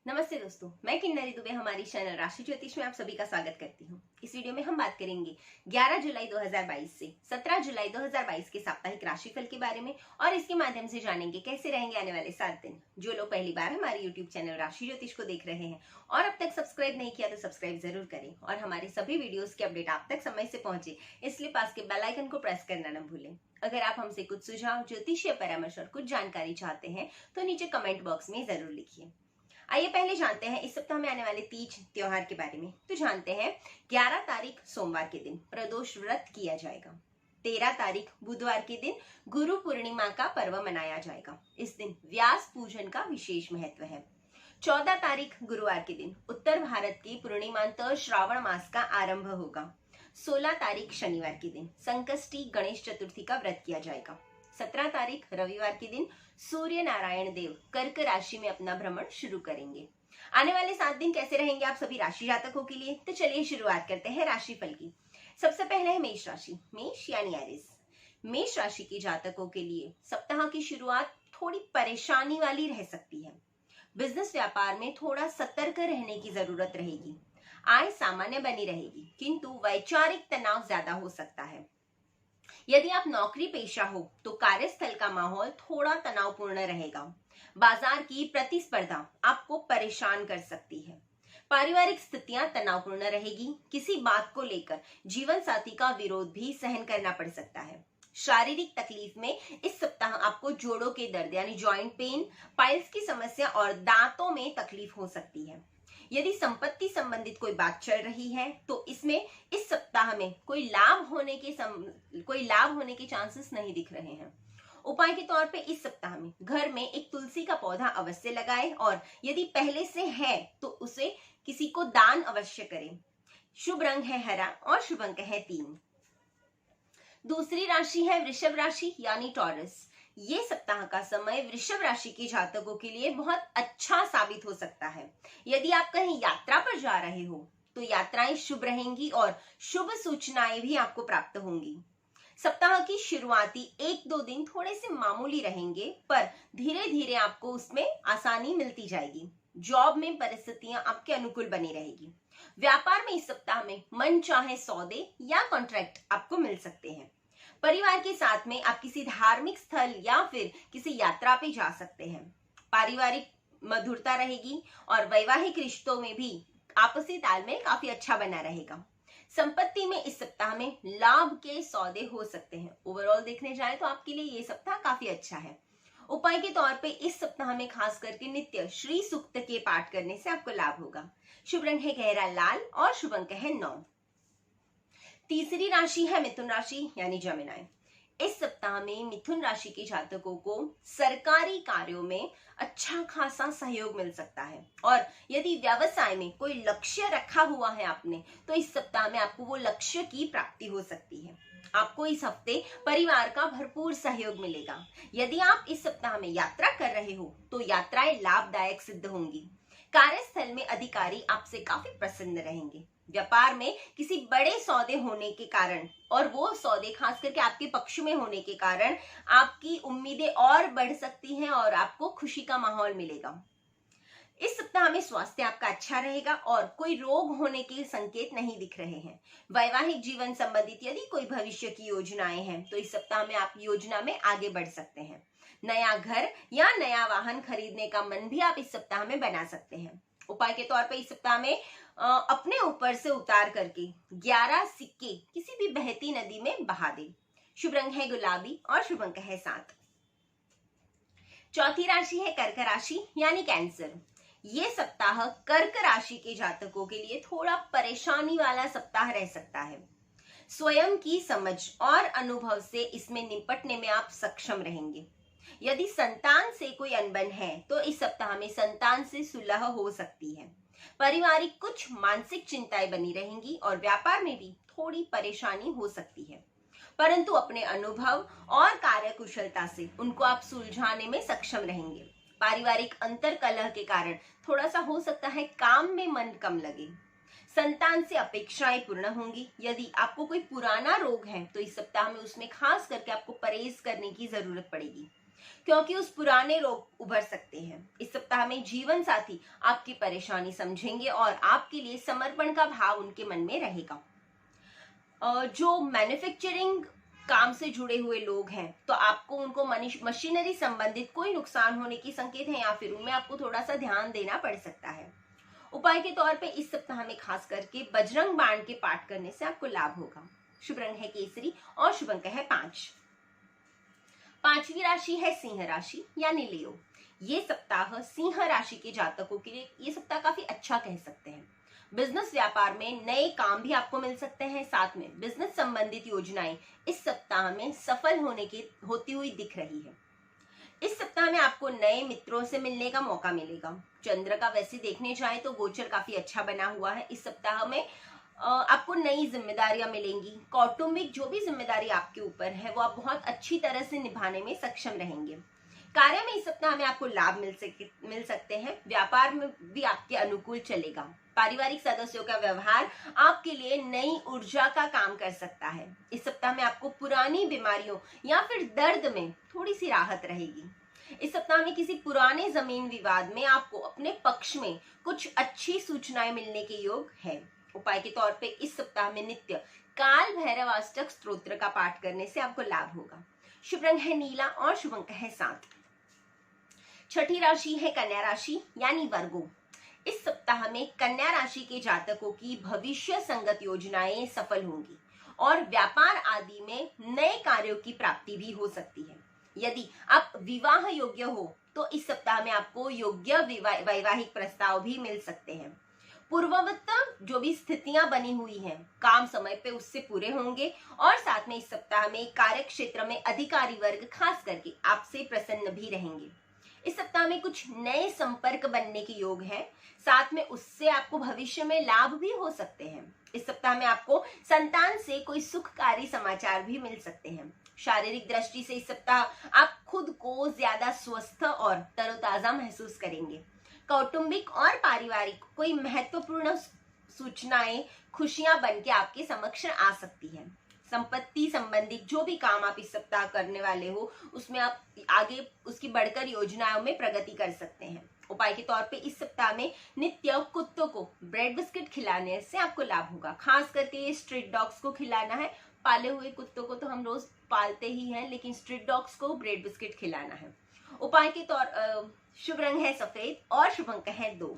नमस्ते दोस्तों, मैं किन्नरी दुबे हमारी चैनल राशि ज्योतिष में आप सभी का स्वागत करती हूँ। इस वीडियो में हम बात करेंगे 11 जुलाई 2022 से 17 जुलाई 2022 के साप्ताहिक राशिफल के बारे में और इसके माध्यम से जानेंगे कैसे रहेंगे आने वाले 7 दिन। जो लोग पहली बार हमारे यूट्यूब चैनल राशि ज्योतिष को देख रहे हैं और अब तक सब्सक्राइब नहीं किया तो सब्सक्राइब जरूर करें और हमारे सभी वीडियोज के अपडेट आप तक समय से पहुंचे इसलिए पास के बेल आइकन को प्रेस करना न भूलें। अगर आप हमसे कुछ सुझाव, ज्योतिषीय परामर्श और कुछ जानकारी चाहते हैं तो नीचे कमेंट बॉक्स में जरूर लिखिए। आइए पहले जानते हैं इस सप्ताह में आने वाले तीज त्योहार के बारे में। तो जानते हैं 11 तारीख सोमवार के दिन प्रदोष व्रत किया जाएगा। 13 तारीख बुधवार के दिन गुरु पूर्णिमा का पर्व मनाया जाएगा। इस दिन व्यास पूजन का विशेष महत्व है। 14 तारीख गुरुवार के दिन उत्तर भारत की पूर्णिमांतर श्रावण मास का आरंभ होगा। 16 तारीख शनिवार के दिन संकष्टी गणेश चतुर्थी का व्रत किया जाएगा। 17 तारीख रविवार के दिन सूर्य नारायण देव कर्क राशि में अपना भ्रमण शुरू करेंगे। आने वाले 7 दिन कैसे रहेंगे आप सभी राशि जातकों के लिए, तो चलिए शुरुआत करते हैं राशिफल की। सबसे पहले है मेष राशि, मेष यानी एरिस। मेष राशि के जातकों के लिए सप्ताह की शुरुआत थोड़ी परेशानी वाली रह सकती है। बिजनेस व्यापार में थोड़ा सतर्क रहने की जरूरत रहेगी। आय सामान्य बनी रहेगी किंतु वैचारिक तनाव ज्यादा हो सकता है। यदि आप नौकरी पेशा हो तो कार्यस्थल का माहौल थोड़ा तनावपूर्ण रहेगा। बाजार की प्रतिस्पर्धा आपको परेशान कर सकती है। पारिवारिक स्थितियां तनावपूर्ण रहेगी। किसी बात को लेकर जीवन साथी का विरोध भी सहन करना पड़ सकता है। शारीरिक तकलीफ में इस सप्ताह आपको जोड़ों के दर्द यानी जॉइंट पेन, पाइल्स की समस्या और दांतों में तकलीफ हो सकती है। यदि संपत्ति संबंधित कोई बात चल रही है तो इसमें इस सप्ताह में कोई लाभ होने के चांसेस नहीं दिख रहे हैं। उपाय के तौर पे इस सप्ताह में घर में एक तुलसी का पौधा अवश्य लगाएं और यदि पहले से है तो उसे किसी को दान अवश्य करें। शुभ रंग है हरा और शुभ अंक है 3। दूसरी राशि है वृषभ राशि यानी टॉरस। ये सप्ताह का समय वृषभ राशि के जातकों के लिए बहुत अच्छा साबित हो सकता है। यदि आप कहीं यात्रा पर जा रहे हो तो यात्राएं शुभ रहेंगी और शुभ सूचनाएं भी आपको प्राप्त होंगी। सप्ताह की शुरुआती 1-2 दिन थोड़े से मामूली रहेंगे पर धीरे धीरे आपको उसमें आसानी मिलती जाएगी। जॉब में परिस्थितियां आपके अनुकूल बनी रहेगी। व्यापार में इस सप्ताह में मन चाहे सौदे या कॉन्ट्रैक्ट आपको मिल सकते हैं। परिवार के साथ में आप किसी धार्मिक स्थल या फिर किसी यात्रा पे जा सकते हैं। पारिवारिक मधुरता रहेगी और वैवाहिक रिश्तों में भी आपसी तालमेल काफी अच्छा बना रहेगा। संपत्ति में इस सप्ताह में लाभ के सौदे हो सकते हैं। ओवरऑल देखने जाए तो आपके लिए ये सप्ताह काफी अच्छा है। उपाय के तौर पे इस सप्ताह में खास करके नित्य श्री सूक्त के पाठ करने से आपको लाभ होगा। शुभ रंग है गहरा लाल और शुभ अंक है 9। तीसरी राशि है मिथुन राशि यानी जमिनाई। इस सप्ताह में मिथुन राशि के जातकों को सरकारी कार्यों में अच्छा खासा सहयोग मिल सकता है और यदि व्यवसाय में कोई लक्ष्य रखा हुआ है आपने तो इस सप्ताह में आपको वो लक्ष्य की प्राप्ति हो सकती है। आपको इस हफ्ते परिवार का भरपूर सहयोग मिलेगा। यदि आप इस सप्ताह में यात्रा कर रहे हो तो यात्राएं लाभदायक सिद्ध होंगी। कार्यस्थल में अधिकारी आपसे काफी प्रसन्न रहेंगे। व्यापार में किसी बड़े सौदे होने के कारण और वो सौदे खास करके आपके पक्ष में होने के कारण आपकी उम्मीदें और बढ़ सकती हैं और आपको खुशी का माहौल मिलेगा। इस सप्ताह में स्वास्थ्य आपका अच्छा रहेगा और कोई रोग होने के संकेत नहीं दिख रहे हैं। वैवाहिक जीवन संबंधित यदि कोई भविष्य की योजनाएं हैं तो इस सप्ताह में आप योजना में आगे बढ़ सकते हैं। नया घर या नया वाहन खरीदने का मन भी आप इस सप्ताह में बना सकते हैं। उपाय के तौर पर इस सप्ताह में अपने ऊपर से उतार करके 11 सिक्के किसी भी बहती नदी में बहा दे। शुभ रंग है गुलाबी और शुभ अंक है 7। चौथी राशि है कर्क राशि यानी कैंसर। ये सप्ताह कर्क राशि के जातकों के लिए थोड़ा परेशानी वाला सप्ताह रह सकता है। स्वयं की समझ और अनुभव से इसमें निपटने में आप सक्षम रहेंगे। यदि संतान से कोई अनबन है तो इस सप्ताह में संतान से सुलह हो सकती है। पारिवारिक कुछ मानसिक चिंताएं बनी रहेंगी और व्यापार में भी थोड़ी परेशानी हो सकती है, परंतु अपने अनुभव और कार्यकुशलता से उनको आप सुलझाने में सक्षम रहेंगे। पारिवारिक अंतर कलह के कारण थोड़ा सा हो सकता है काम में मन कम लगे। संतान से अपेक्षाएं पूर्ण होंगी। यदि आपको कोई पुराना रोग है तो इस सप्ताह में उसमें खास करके आपको परहेज करने की जरूरत पड़ेगी। क्योंकि उस पुराने रोग उभर सकते हैं। इस सप्ताह में जीवन साथी आपकी परेशानी समझेंगे और आपके लिए समर्पण का भाव उनके मन में रहेगा। जो मैन्युफैक्चरिंग काम से जुड़े हुए लोग हैं तो आपको उनको मशीनरी संबंधित कोई नुकसान होने की संकेत है या फिर उनमें आपको थोड़ा सा ध्यान देना पड़ सकता है। उपाय के तौर पे इस सप्ताह में खास करके बजरंग बाण के पाठ करने से आपको लाभ होगा। शुभ रंग है केसरी और शुभ अंक है 5। पांचवी राशि है सिंह राशि यानी लियो। ये सप्ताह सिंह राशि के जातकों के लिए ये सप्ताह काफी अच्छा कह सकते हैं। बिजनेस व्यापार में नए काम भी आपको मिल सकते हैं। साथ में बिजनेस संबंधित योजनाएं इस सप्ताह में सफल होती हुई दिख रही है। इस सप्ताह में आपको नए मित्रों से मिलने का मौका मिलेगा। चंद्र का वैसे देखने जाए तो गोचर काफी अच्छा बना हुआ है। इस सप्ताह में आपको नई जिम्मेदारियां मिलेंगी। कौटुंबिक जो भी जिम्मेदारी आपके ऊपर है वो आप बहुत अच्छी तरह से निभाने में सक्षम रहेंगे। कार्य में इस सप्ताह में आपको लाभ मिल सकते हैं। व्यापार में भी आपके अनुकूल चलेगा। पारिवारिक सदस्यों का व्यवहार आपके लिए नई ऊर्जा का काम कर सकता है। इस सप्ताह में आपको पुरानी बीमारियों या फिर दर्द में थोड़ी सी राहत रहेगी। इस सप्ताह में किसी पुराने जमीन विवाद में आपको अपने पक्ष में कुछ अच्छी सूचनाएं मिलने के योग है। उपाय के तौर पे इस सप्ताह में नित्य काल भैरवाष्टक स्तोत्र का पाठ करने से आपको लाभ होगा। शुभ रंग है नीला और शुभ अंक है 7। छठी राशि है कन्या राशि यानी वर्गो। इस सप्ताह में कन्या राशि के जातकों की भविष्य संगत योजनाएं सफल होंगी और व्यापार आदि में नए कार्यों की प्राप्ति भी हो सकती है। यदि आप विवाह योग्य हो तो इस सप्ताह में आपको योग्य वैवाहिक प्रस्ताव भी मिल सकते हैं। पूर्ववत जो भी स्थितियां बनी हुई हैं काम समय पे उससे पूरे होंगे और साथ में इस सप्ताह में कार्य क्षेत्र में अधिकारी वर्ग खास करके आपसे प्रसन्न भी रहेंगे। इस सप्ताह में कुछ नए संपर्क बनने के योग है। साथ में उससे आपको भविष्य में लाभ भी हो सकते हैं। इस सप्ताह में आपको संतान से कोई सुखकारी समाचार भी मिल सकते हैं। शारीरिक दृष्टि से इस सप्ताह आप खुद को ज्यादा स्वस्थ और तरोताजा महसूस करेंगे। कौटुंबिक और पारिवारिक कोई महत्वपूर्ण सूचनाएं खुशियां बन के आपके समक्ष आ सकती है। संपत्ति संबंधित जो भी काम आप इस सप्ताह करने वाले हो उसमें आप आगे उसकी बढ़कर योजनाओं में प्रगति कर सकते हैं। उपाय के तौर पे इस सप्ताह में नित्य कुत्तों को ब्रेड बिस्किट खिलाने से आपको लाभ होगा। खास करके स्ट्रीट डॉग्स को खिलाना है। पाले हुए कुत्तों को तो हम रोज पालते ही हैं, लेकिन स्ट्रीट डॉग्स को ब्रेड बिस्किट खिलाना है। उपाय के तौर शुभ रंग है सफेद और शुभ अंक है 2।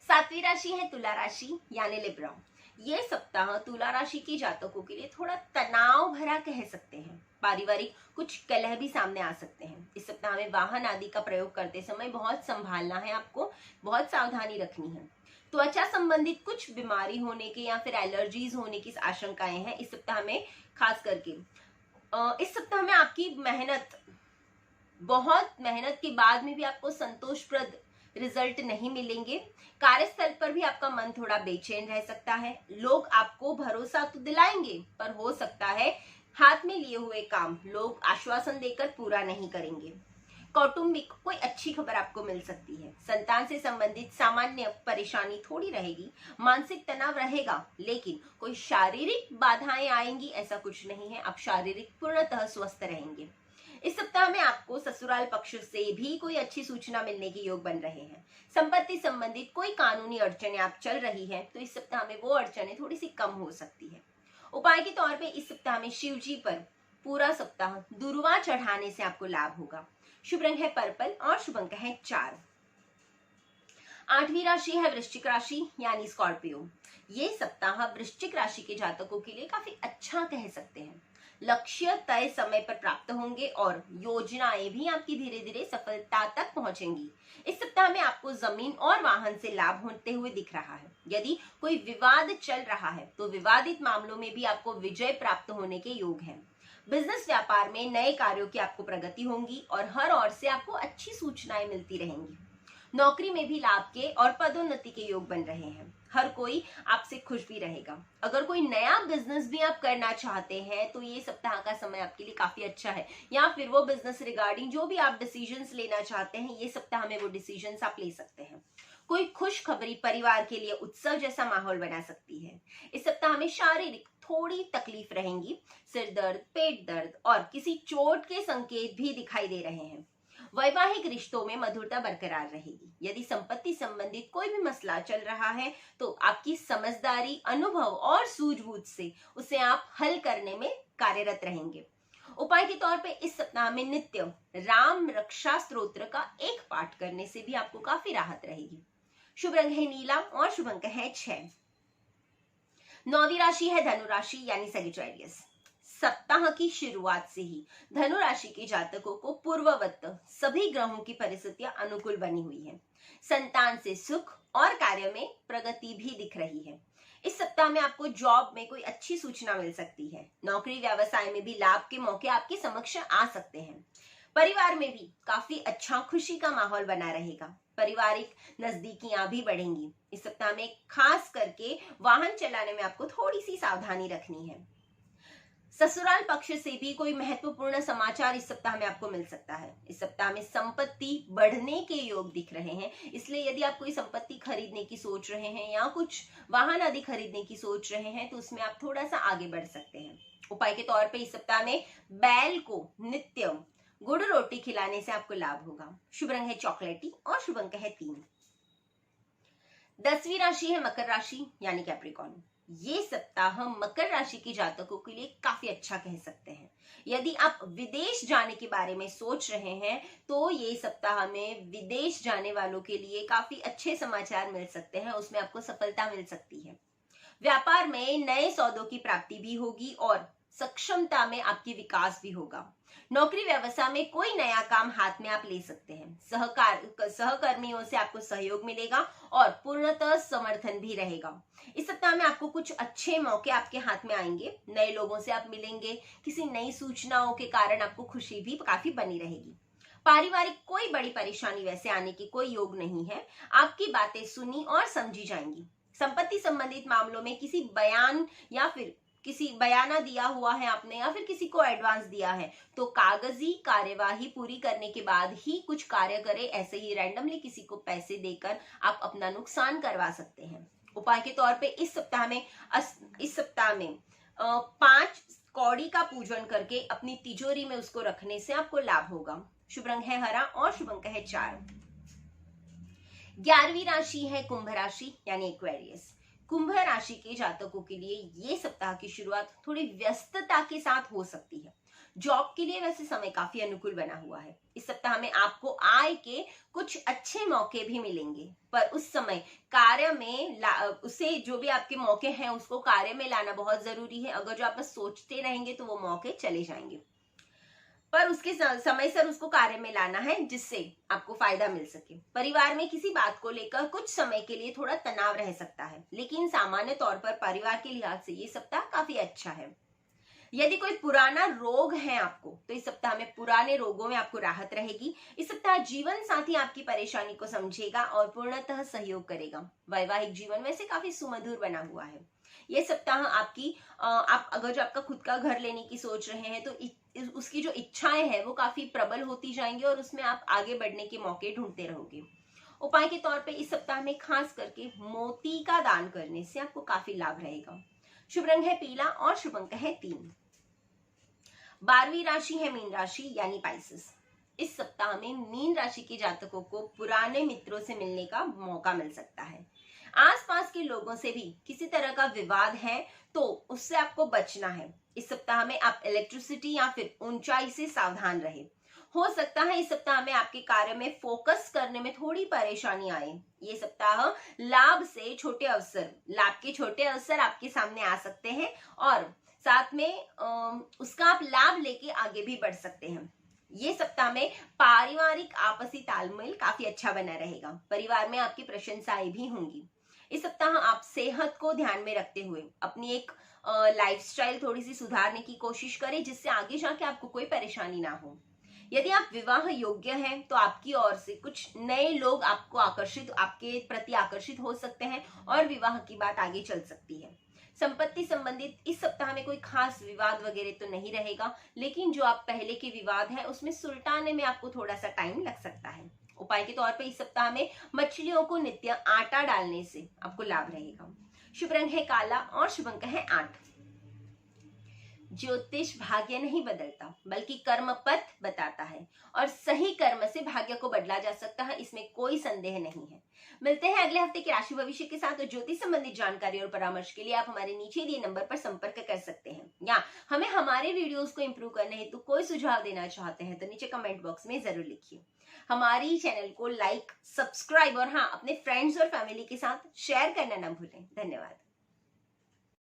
सातवीं राशि है तुला राशि यानी लिब्रा। ये सप्ताह तुला राशि के जातकों के लिए थोड़ा तनाव भरा कह सकते हैं। पारिवारिक कुछ कलह भी सामने आ सकते हैं। इस सप्ताह में वाहन आदि का प्रयोग करते समय बहुत संभालना है, आपको बहुत सावधानी रखनी है। त्वचा संबंधित कुछ बीमारी होने के या फिर एलर्जीज होने की आशंकाएं हैं इस सप्ताह में। खास करके इस सप्ताह में आपकी बहुत मेहनत के बाद में भी आपको संतोषप्रद रिजल्ट नहीं मिलेंगे। कार्यस्थल पर भी आपका मन थोड़ा बेचैन रह सकता है। लोग आपको भरोसा तो दिलाएंगे पर हो सकता है हाथ में लिए हुए काम लोग आश्वासन देकर पूरा नहीं करेंगे। कौटुंबिक कोई अच्छी खबर आपको मिल सकती है। संतान से संबंधित सामान्य परेशानी थोड़ी रहेगी। मानसिक तनाव रहेगा, लेकिन कोई शारीरिक बाधाएं आएंगी ऐसा कुछ नहीं है। आप शारीरिक पूर्णतः स्वस्थ रहेंगे। इस सप्ताह में आपको ससुराल पक्ष से भी कोई अच्छी सूचना मिलने के योग बन रहे हैं। संपत्ति संबंधित कोई कानूनी अड़चने आप चल रही है तो इस सप्ताह में वो अड़चने थोड़ी सी कम हो सकती है। उपाय के तौर पे इस सप्ताह में शिव जी पर पूरा सप्ताह दुर्वा चढ़ाने से आपको लाभ होगा। शुभ रंग है पर्पल और शुभ अंक है 4। आठवीं राशि है वृश्चिक राशि यानी स्कॉर्पियो। ये सप्ताह वृश्चिक राशि के जातकों के लिए काफी अच्छा कह सकते हैं। लक्ष्य तय समय पर प्राप्त होंगे और योजनाएं भी आपकी धीरे धीरे सफलता तक पहुंचेंगी। इस सप्ताह में आपको जमीन और वाहन से लाभ होते हुए दिख रहा है। यदि कोई विवाद चल रहा है तो विवादित मामलों में भी आपको विजय प्राप्त होने के योग हैं। बिजनेस व्यापार में नए कार्यों की आपको प्रगति होगी और हर ओर से आपको अच्छी सूचनाएं मिलती रहेंगी। नौकरी में भी लाभ के और पदोन्नति के योग बन रहे हैं। हर कोई आपसे खुश भी रहेगा। अगर कोई नया बिजनेस भी आप करना चाहते हैं तो ये सप्ताह का समय आपके लिए काफी अच्छा है, या फिर वो बिजनेस रिगार्डिंग जो भी आप डिसीजंस लेना चाहते हैं ये सप्ताह में वो डिसीजंस आप ले सकते हैं। कोई खुशखबरी परिवार के लिए उत्सव जैसा माहौल बना सकती है। इस सप्ताह में शारीरिक थोड़ी तकलीफ रहेंगी। सिर दर्द, पेट दर्द और किसी चोट के संकेत भी दिखाई दे रहे हैं। वैवाहिक रिश्तों में मधुरता बरकरार रहेगी। यदि संपत्ति संबंधित कोई भी मसला चल रहा है तो आपकी समझदारी, अनुभव और सूझबूझ से उसे आप हल करने में कार्यरत रहेंगे। उपाय के तौर पे इस सप्ताह में नित्य राम रक्षा स्तोत्र का एक पाठ करने से भी आपको काफी राहत रहेगी। शुभ रंग है नीला और शुभ अंक है 6। 9वीं राशि है धनु राशि यानी सैजिटेरियस। सप्ताह की शुरुआत से ही धनु राशि के जातकों को पूर्ववत सभी ग्रहों की परिस्थितियां अनुकूल बनी हुई है। संतान से सुख और कार्य में प्रगति भी दिख रही है। इस सप्ताह में आपको जॉब में कोई अच्छी सूचना मिल सकती है। नौकरी व्यवसाय में भी लाभ के मौके आपके समक्ष आ सकते हैं। परिवार में भी काफी अच्छा खुशी का माहौल बना रहेगा। पारिवारिक नजदीकियां भी बढ़ेंगी। इस सप्ताह में खास करके वाहन चलाने में आपको थोड़ी सी सावधानी रखनी है। ससुराल पक्ष से भी कोई महत्वपूर्ण समाचार इस सप्ताह में आपको मिल सकता है। इस सप्ताह में संपत्ति बढ़ने के योग दिख रहे हैं, इसलिए यदि आप कोई संपत्ति खरीदने की सोच रहे हैं या कुछ वाहन आदि खरीदने की सोच रहे हैं तो उसमें आप थोड़ा सा आगे बढ़ सकते हैं। उपाय के तौर पे इस सप्ताह में बैल को नित्य गुड़ रोटी खिलाने से आपको लाभ होगा। शुभ रंग है चॉकलेटी और शुभ अंक है 3। 10वीं राशि है मकर राशि यानी कैप्रिकॉर्न। ये सप्ताह मकर राशि के जातकों के लिए काफी अच्छा कह सकते हैं। यदि आप विदेश जाने के बारे में सोच रहे हैं तो ये सप्ताह में विदेश जाने वालों के लिए काफी अच्छे समाचार मिल सकते हैं, उसमें आपको सफलता मिल सकती है। व्यापार में नए सौदों की प्राप्ति भी होगी और सक्षमता में आपकी विकास भी होगा। नौकरी व्यवसाय में कोई नया काम हाथ में आप ले सकते हैं। सहकर्मियों से आपको सहयोग मिलेगा और पूर्णतः समर्थन भी रहेगा। इस सप्ताह में आपको कुछ अच्छे मौके आपके हाथ में आएंगे। नए लोगों से आप मिलेंगे। किसी नई सूचनाओं के कारण आपको खुशी भी काफी बनी रहेगी। पारिवारिक कोई बड़ी परेशानी वैसे आने की कोई योग नहीं है। आपकी बातें सुनी और समझी जाएंगी। संपत्ति संबंधित मामलों में किसी बयान या फिर किसी बयाना दिया हुआ है आपने या फिर किसी को एडवांस दिया है तो कागजी कार्यवाही पूरी करने के बाद ही कुछ कार्य करें। ऐसे ही रैंडमली किसी को पैसे देकर आप अपना नुकसान करवा सकते हैं। उपाय के तौर पे इस सप्ताह में 5 कौड़ी का पूजन करके अपनी तिजोरी में उसको रखने से आपको लाभ होगा। शुभ रंग है हरा और शुभ अंक है 4। 11वीं राशि है कुंभ राशि यानी एक्वेरियस। कुंभ राशि के जातकों के लिए ये सप्ताह की शुरुआत थोड़ी व्यस्तता के साथ हो सकती है। जॉब के लिए वैसे समय काफी अनुकूल बना हुआ है। इस सप्ताह में आपको आय के कुछ अच्छे मौके भी मिलेंगे, पर उस समय कार्य में उसे जो भी आपके मौके हैं उसको कार्य में लाना बहुत जरूरी है। अगर जो आप बस सोचते रहेंगे तो वो मौके चले जाएंगे, पर उसके समय सर उसको कार्य में लाना है जिससे आपको फायदा मिल सके। परिवार में किसी बात को लेकर कुछ समय के लिए थोड़ा तनाव रह सकता है, लेकिन सामान्य तौर पर परिवार के लिहाज से ये सप्ताह काफी अच्छा है। यदि कोई पुराना रोग है आपको तो इस सप्ताह में पुराने रोगों में आपको राहत रहेगी। इस सप्ताह जीवन साथी आपकी परेशानी को समझेगा और पूर्णतः सहयोग करेगा। वैवाहिक जीवन वैसे काफी सुमधुर बना हुआ है। ये सप्ताह आप अगर जो आपका खुद का घर लेने की सोच रहे हैं तो उसकी जो इच्छाएं हैं वो काफी प्रबल होती जाएंगी और उसमें आप आगे बढ़ने के मौके ढूंढते रहोगे। उपाय के तौर पे इस सप्ताह में खास करके मोती का दान करने से आपको काफी लाभ रहेगा। शुभ रंग है पीला और शुभ अंक है 3। 12वीं राशि है मीन राशि यानी पाइसेस। इस सप्ताह में मीन राशि के जातकों को पुराने मित्रों से मिलने का मौका मिल सकता है। आसपास के लोगों से भी किसी तरह का विवाद है तो उससे आपको बचना है। इस सप्ताह में आप इलेक्ट्रिसिटी या फिर ऊंचाई से सावधान रहे। हो सकता है इस सप्ताह में आपके कार्य में फोकस करने में थोड़ी परेशानी आए। ये सप्ताह लाभ के छोटे अवसर आपके सामने आ सकते हैं और साथ में उसका आप लाभ लेके आगे भी बढ़ सकते हैं। ये सप्ताह में पारिवारिक आपसी तालमेल काफी अच्छा बना रहेगा। परिवार में आपकी प्रशंसाएं भी होंगी। इस सप्ताह आप सेहत को ध्यान में रखते हुए अपनी एक लाइफस्टाइल थोड़ी सी सुधारने की कोशिश करें जिससे आगे जाके आपको कोई परेशानी ना हो। यदि आप विवाह योग्य हैं तो आपकी ओर से कुछ नए लोग आपके प्रति आकर्षित हो सकते हैं और विवाह की बात आगे चल सकती है। संपत्ति संबंधित इस सप्ताह में कोई खास विवाद वगैरह तो नहीं रहेगा, लेकिन जो आप पहले के विवाद है उसमें सुलटाने में आपको थोड़ा सा टाइम लग सकता है। उपाय के तौर पे इस सप्ताह में मछलियों को नित्य आटा डालने से आपको लाभ रहेगा। शुभ रंग है काला और शुभ अंक है 8। ज्योतिष भाग्य नहीं बदलता बल्कि कर्म पथ बताता है और सही कर्म से भाग्य को बदला जा सकता है, इसमें कोई संदेह नहीं है। मिलते हैं अगले हफ्ते के राशि भविष्य के साथ। तो ज्योतिष संबंधित जानकारी और परामर्श के लिए आप हमारे नीचे दिए नंबर पर संपर्क कर सकते हैं, या हमें हमारे वीडियोस को इंप्रूव करने हेतु कोई सुझाव देना चाहते हैं तो नीचे कमेंट बॉक्स में जरूर लिखिए। हमारी चैनल को लाइक, सब्सक्राइब और हाँ, अपने फ्रेंड्स और फैमिली के साथ शेयर करना ना भूलें। धन्यवाद।